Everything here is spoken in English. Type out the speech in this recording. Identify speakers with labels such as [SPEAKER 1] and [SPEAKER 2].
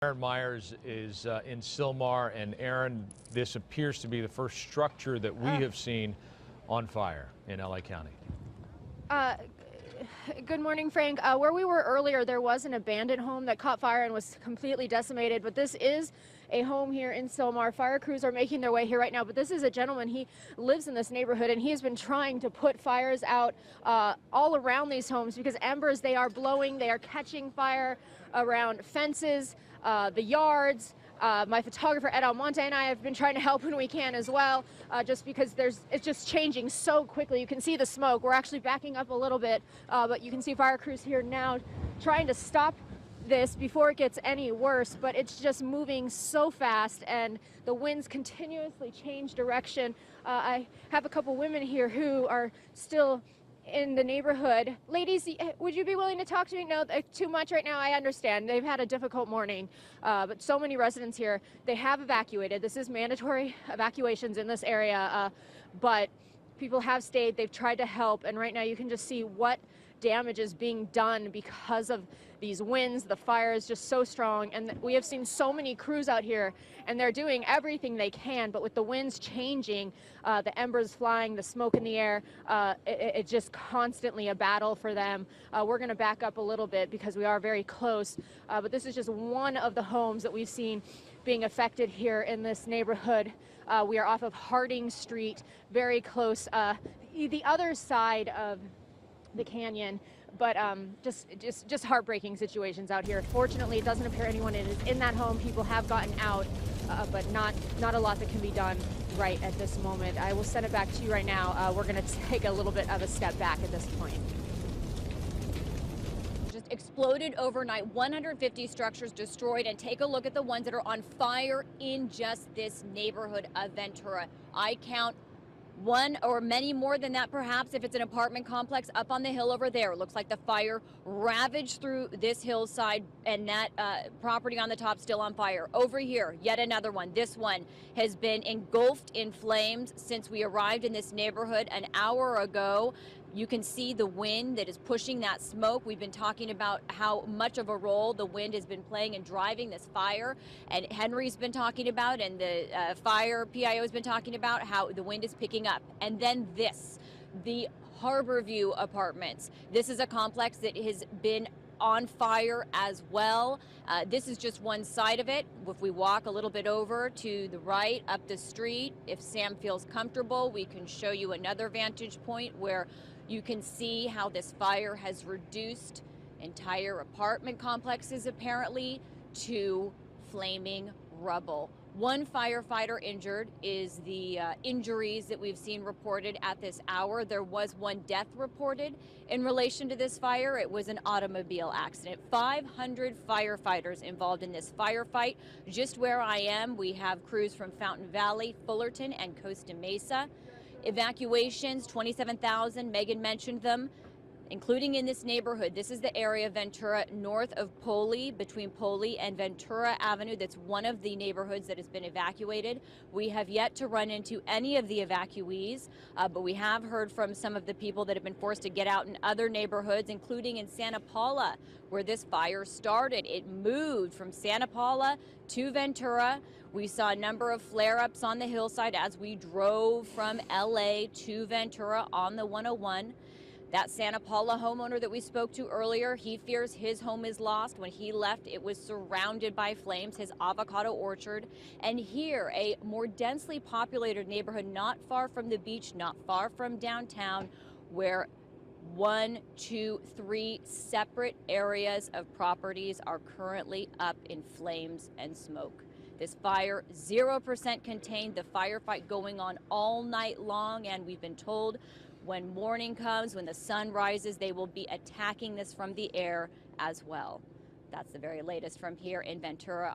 [SPEAKER 1] Aaron Myers is in Sylmar, and Aaron, this appears to be the first structure that we have seen on fire in LA County.
[SPEAKER 2] Good morning, Frank. Where we were earlier, there was an abandoned home that caught fire and was completely decimated, but this is a home here in Sylmar. Fire crews are making their way here right now, but this is a gentleman. He lives in this neighborhood, and he has been trying to put fires out all around these homes because embers, they are blowing, they are catching fire around fences, the yards. My photographer, Ed Almonte, and I have been trying to help when we can as well, just because it's just changing so quickly. You can see the smoke. We're actually backing up a little bit, but you can see fire crews here now trying to stop this before it gets any worse, but it's just moving so fast, and the winds continuously change direction. I have a couple women here who are still in the neighborhood. Ladies, would you be willing to talk to me? No, too much right now. I understand. They've had a difficult morning, but so many residents here, they have evacuated. This is mandatory evacuations in this area, but people have stayed. They've tried to help, and right now you can just see what damage is being done because of these winds. The fire is just so strong, and we have seen so many crews out here, and they're doing everything they can, but with the winds changing, the embers flying, the smoke in the air, it's just constantly a battle for them. We're going to back up a little bit because we are very close, but this is just one of the homes that we've seen being affected here in this neighborhood. We are off of Harding Street, very close, the other side of the canyon, but just heartbreaking situations out here. Fortunately, it doesn't appear anyone is in that home. People have gotten out, but not a lot that can be done right at this moment. I will send it back to you right now. We're going to take a little bit of a step back at this point.
[SPEAKER 3] Just exploded overnight, 150 structures destroyed, and take a look at the ones that are on fire in just this neighborhood of Ventura. I count one or many more than that, perhaps, if it's an apartment complex up on the hill over there. It looks like the fire ravaged through this hillside, and that property on the top still on fire. Over here, yet another one. This one has been engulfed in flames since we arrived in this neighborhood an hour ago. You can see the wind that is pushing that smoke. We've been talking about how much of a role the wind has been playing in driving this fire, and Henry's been talking about, and the fire PIO has been talking about how the wind is picking up. And then this, the Harborview Apartments. This is a complex that has been on fire as well. This is just one side of it. If we walk a little bit over to the right, up the street, if Sam feels comfortable, we can show you another vantage point where you can see how this fire has reduced entire apartment complexes apparently to flaming rubble. One firefighter injured is the injuries that we've seen reported at this hour. There was one death reported in relation to this fire. It was an automobile accident. 500 firefighters involved in this firefight. Just where I am, we have crews from Fountain Valley, Fullerton, and Costa Mesa. Evacuations, 27,000, Megan mentioned them, including in this neighborhood. This is the area of Ventura north of Poli, between Poli and Ventura Avenue. That's one of the neighborhoods that has been evacuated. We have yet to run into any of the evacuees, but we have heard from some of the people that have been forced to get out in other neighborhoods, including in Santa Paula, where this fire started. It moved from Santa Paula to Ventura. We saw a number of flare-ups on the hillside as we drove from LA to Ventura on the 101. That Santa Paula homeowner that we spoke to earlier, he fears his home is lost. When he left, it was surrounded by flames, his avocado orchard. And here, a more densely populated neighborhood not far from the beach, not far from downtown, where 1, 2, 3 separate areas of properties are currently up in flames and smoke. This fire, 0% contained, the firefight going on all night long, and we've been told when morning comes, when the sun rises, they will be attacking this from the air as well. That's the very latest from here in Ventura.